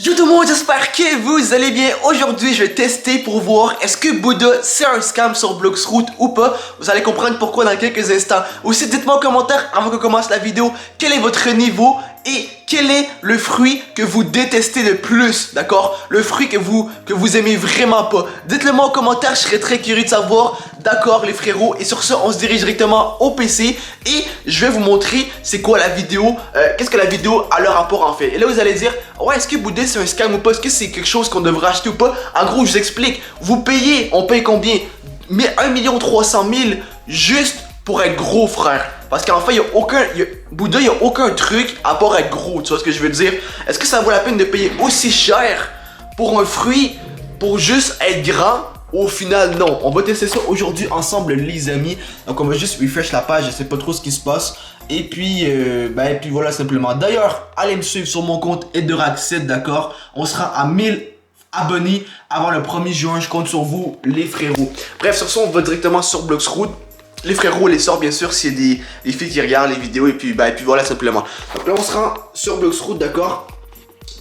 Yo tout le monde, j'espère que vous allez bien. Aujourd'hui, je vais tester pour voir est-ce que Bouddha c'est un scam sur Bloxroot ou pas. Vous allez comprendre pourquoi dans quelques instants. Aussi, dites-moi en commentaire avant qu'on commence la vidéo quel est votre niveau et quel est le fruit que vous détestez le plus, d'accord? Le fruit que vous aimez vraiment pas. Dites-le moi en commentaire, je serais très curieux de savoir. D'accord les frérots, et sur ce, on se dirige directement au PC et je vais vous montrer c'est quoi la vidéo, qu'est-ce que la vidéo a le rapport en fait. Et là vous allez dire, ouais, est-ce que Bouddha c'est un scam ou pas? Est-ce que c'est quelque chose qu'on devrait acheter ou pas? En gros, je vous explique, vous payez, on paye combien? Mais 1 300 000 juste pour être gros, frère. Parce qu'en fait, Bouddha, il n'y a aucun truc à part être gros, tu vois ce que je veux dire? Est-ce que ça vaut la peine de payer aussi cher pour un fruit, pour juste être grand? Au final, non. On va tester ça aujourd'hui ensemble, les amis. Donc, on va juste refresh la page. Je sais pas trop ce qui se passe. Et puis, voilà, simplement. D'ailleurs, allez me suivre sur mon compte Edoraxid, d'accord? On sera à 1000 abonnés avant le 1er juin. Je compte sur vous, les frérots. Bref, sur ça, on va directement sur Bloxroot. Les frérots les sortent bien sûr s'il y a des filles qui regardent les vidéos. Et puis voilà, simplement. Donc là, on se rend sur Bloxroot, d'accord?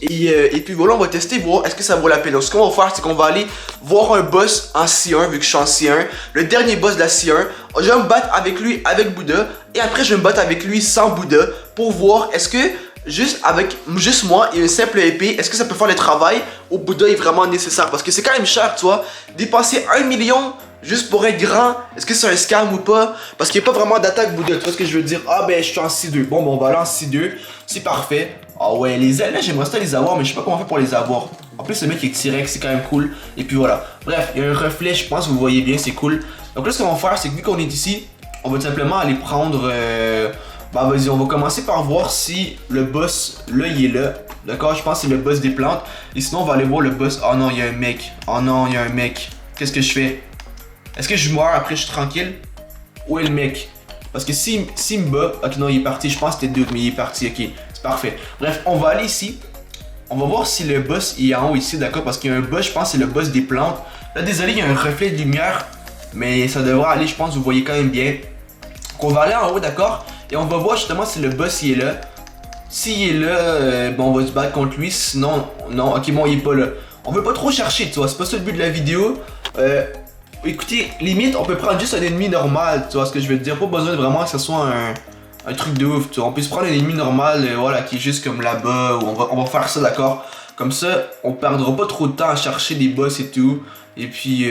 Et puis voilà, on va tester, voir est-ce que ça vaut la peine. Donc ce qu'on va faire, c'est qu'on va aller voir un boss en C1, vu que je suis en C1. Le dernier boss de la C1. Je vais me battre avec lui, avec Bouddha. Et après, je vais me battre avec lui sans Bouddha. Pour voir, est-ce que juste moi et une simple épée, est-ce que ça peut faire le travail ou Bouddha est vraiment nécessaire? Parce que c'est quand même cher, tu vois. Dépenser 1 million juste pour être grand, est-ce que c'est un scam ou pas? Parce qu'il n'y a pas vraiment d'attaque Bouddha, tu vois ce que je veux dire? Ah ben je suis en C2, bon on va aller en C2, c'est parfait. Ah ouais, les ailes là j'aimerais ça les avoir, mais je sais pas comment faire pour les avoir. En plus le mec est T-Rex, c'est quand même cool. Et puis voilà, bref, il y a un reflet, je pense que vous voyez bien, c'est cool. Donc là ce qu'on va faire, c'est que vu qu'on est ici, on va tout simplement aller prendre... Bah vas-y, on va commencer par voir si le boss, là il est là. D'accord, je pense que c'est le boss des plantes. Et sinon on va aller voir le boss, oh non il y a un mec, oh non il y a un mec. Qu'est-ce que je fais? Est-ce que je meurs après je suis tranquille? Où est le mec? Parce que s'il me bat... Ok non il est parti, je pense que c'était Duke mais il est parti, ok. C'est parfait. Bref, on va aller ici. On va voir si le boss il est en haut ici, d'accord? Parce qu'il y a un boss, je pense que c'est le boss des plantes. Là désolé, il y a un reflet de lumière. Mais ça devrait aller, je pense, vous voyez quand même bien. Donc on va aller en haut, d'accord? Et on va voir justement si le boss il est là. S'il est là, bon on va se battre contre lui. Sinon, non, ok bon il est pas là. On veut pas trop chercher, tu vois, c'est pas ça le but de la vidéo. Écoutez, limite, on peut prendre juste un ennemi normal, tu vois ce que je veux te dire. Pas besoin de vraiment que ce soit un truc de ouf, tu vois. On peut se prendre un ennemi normal, voilà, qui est juste comme là-bas, ou on va faire ça, d'accord. Comme ça, on perdra pas trop de temps à chercher des boss et tout. Et puis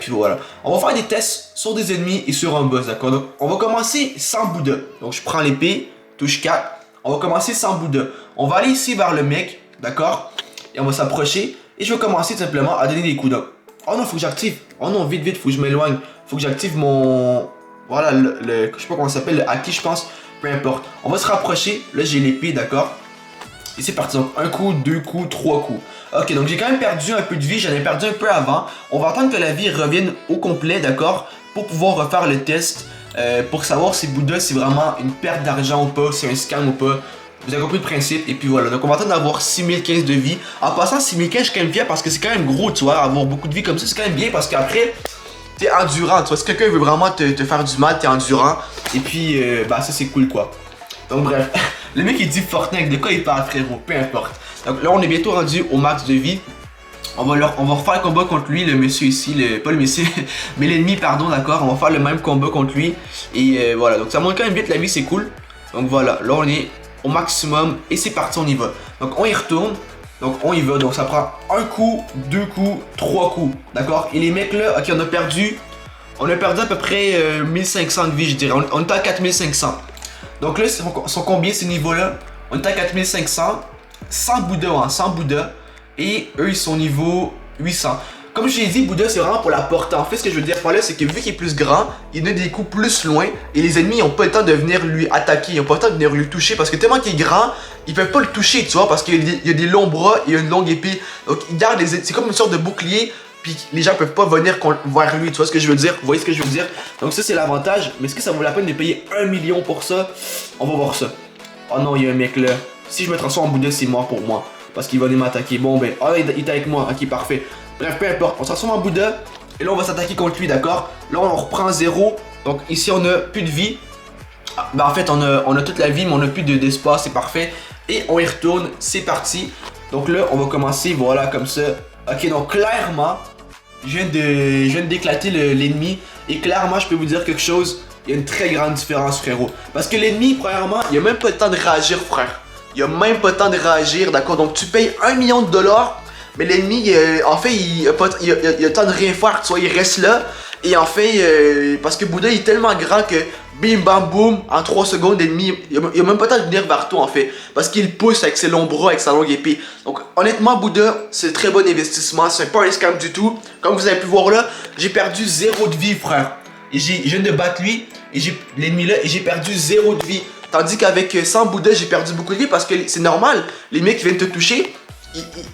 voilà. On va faire des tests sur des ennemis et sur un boss, d'accord. Donc, on va commencer sans Bouddha. Donc, je prends l'épée, touche 4. On va commencer sans Bouddha. On va aller ici vers le mec, d'accord. Et on va s'approcher. Et je vais commencer tout simplement à donner des coups. Donc, oh non, faut que j'active. Oh non, vite, faut que je m'éloigne. Faut que j'active mon... Voilà, je sais pas comment ça s'appelle, le haki, je pense. Peu importe. On va se rapprocher. Là, j'ai l'épée, d'accord. Et c'est parti. Donc, un coup, deux coups, trois coups. Ok, donc j'ai quand même perdu un peu de vie. J'en ai perdu un peu avant. On va attendre que la vie revienne au complet, d'accord. Pour pouvoir refaire le test. Pour savoir si Bouddha, c'est vraiment une perte d'argent ou pas. Si c'est un scam ou pas. Vous avez compris le principe, et puis voilà, donc on va attendre d'avoir 6015 de vie. En passant, 6015, je suis quand même fier parce que c'est quand même gros, tu vois, avoir beaucoup de vie comme ça, c'est quand même bien parce qu'après, t'es endurant, tu vois, si quelqu'un veut vraiment te faire du mal, t'es endurant, et puis, bah ça c'est cool quoi. Donc bref, le mec il dit Fortnite, de quoi il parle frérot, peu importe. Donc là on est bientôt rendu au max de vie. On va refaire un combat contre lui, le monsieur ici, pas le monsieur, mais l'ennemi, pardon, d'accord, on va faire le même combat contre lui, et voilà, donc ça monte quand même vite la vie, c'est cool. Donc voilà, là on est au maximum et c'est parti, on y va. Donc on y retourne, donc on y va, donc ça prend un coup, deux coups, trois coups, d'accord. Et les mecs là, ok, on a perdu à peu près 1500 de vie, je dirais, on est à 4500. Donc là, sont combien ces niveaux là? On est à 4500, sans Bouddha, hein, sans Bouddha, et eux ils sont niveau 800. Comme je l'ai dit, Bouddha c'est vraiment pour la portée. En fait, ce que je veux dire par là, c'est que vu qu'il est plus grand, il donne des coups plus loin et les ennemis n'ont pas le temps de venir lui attaquer, ils n'ont pas le temps de venir lui toucher parce que tellement qu'il est grand, ils peuvent pas le toucher, tu vois, parce qu'il y a des longs bras et une longue épée. Donc, il garde c'est comme une sorte de bouclier, puis les gens peuvent pas venir vers lui, tu vois ce que je veux dire? Vous voyez ce que je veux dire? Donc, ça, c'est l'avantage. Mais est-ce que ça vaut la peine de payer 1 million pour ça? On va voir ça. Oh non, il y a un mec là. Si je me transforme en Bouddha, c'est mort pour moi. Parce qu'il va venir m'attaquer. Bon, ben, oh, il est avec moi. Ok, parfait. Bref, peu importe, on se transforme en Bouddha. Et là, on va s'attaquer contre lui, d'accord? Là, on reprend 0. Donc, ici, on a plus de vie. Ben, en fait, on a toute la vie, mais on a plus d'espace, c'est parfait. Et on y retourne, c'est parti. Donc là, on va commencer, voilà, comme ça. Ok, donc clairement, je viens d'éclater l'ennemi. Et clairement, je peux vous dire quelque chose. Il y a une très grande différence, frérot. Parce que l'ennemi, premièrement, il a même pas le temps de réagir, frère. Il a même pas le temps de réagir, d'accord? Donc tu payes 1 million de dollars. Mais l'ennemi, en fait, il a le temps de rien faire, tu vois, il reste là. Et en fait, parce que Bouddha il est tellement grand que bim bam boum, en 3 secondes, l'ennemi, il a même pas le temps de venir vers toi en fait. Parce qu'il pousse avec ses longs bras, avec sa longue épée. Donc honnêtement, Bouddha, c'est un très bon investissement, c'est pas un scam du tout. Comme vous avez pu voir là, j'ai perdu 0 de vie, frère. Et je viens de battre lui, et l'ennemi là, et j'ai perdu 0 de vie. Tandis qu'avec 100 Bouddha, j'ai perdu beaucoup de vie parce que c'est normal, les mecs qui viennent te toucher.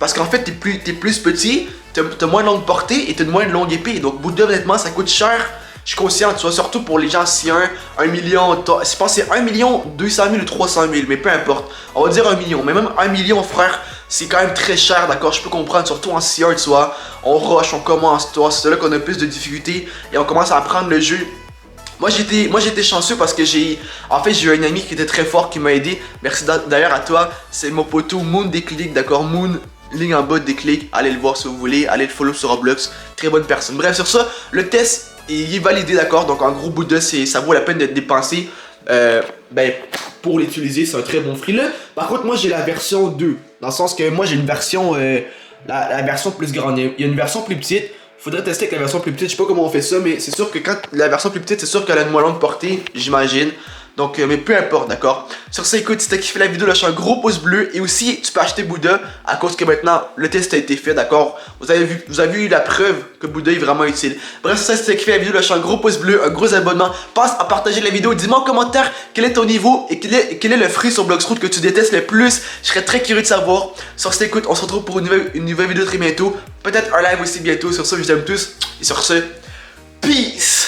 Parce qu'en fait, t'es plus petit, t'as moins de longue portée et t'as moins de longue épée. Donc, Bouddha, honnêtement, ça coûte cher. Je suis conscient, tu vois, surtout pour les gens, si 1 million, je pense que c'est 1 million 200 000 ou 300 000, mais peu importe. On va dire 1 million, mais même 1 million, frère, c'est quand même très cher, d'accord? Je peux comprendre, surtout en C1, tu vois. On rush, on commence, tu vois, c'est là qu'on a plus de difficultés et on commence à apprendre le jeu. Moi j'étais chanceux parce que j'ai eu un ami qui était très fort qui m'a aidé. Merci d'ailleurs à toi, c'est mon poteau Moon Déclic, d'accord? Moon, ligne en bas de Déclic, allez le voir si vous voulez, allez le follow sur Roblox, très bonne personne. Bref, sur ça, le test il est validé, d'accord? Donc en gros, Bouddha, ça vaut la peine d'être dépensé pour l'utiliser, c'est un très bon prix là. Par contre, moi j'ai la version 2, dans le sens que moi j'ai une version, la version plus grande, il y a une version plus petite. Faudrait tester avec la version plus petite, je sais pas comment on fait ça, mais c'est sûr que quand la version plus petite, c'est sûr qu'elle a une moins longue portée, j'imagine. Donc, mais peu importe, d'accord? Sur ça, écoute, si t'as kiffé la vidéo, lâche un gros pouce bleu. Et aussi, tu peux acheter Bouddha à cause que maintenant, le test a été fait, d'accord? Vous avez vu la preuve que Bouddha est vraiment utile. Bref, sur ça, si t'as kiffé la vidéo, lâche un gros pouce bleu, un gros abonnement. Pense à partager la vidéo. Dis-moi en commentaire quel est ton niveau et quel est le fruit sur Bloxroot que tu détestes le plus. Je serais très curieux de savoir. Sur ça, écoute, on se retrouve pour une nouvelle vidéo très bientôt. Peut-être un live aussi bientôt. Sur ça, je vous aime tous. Et sur ce, peace!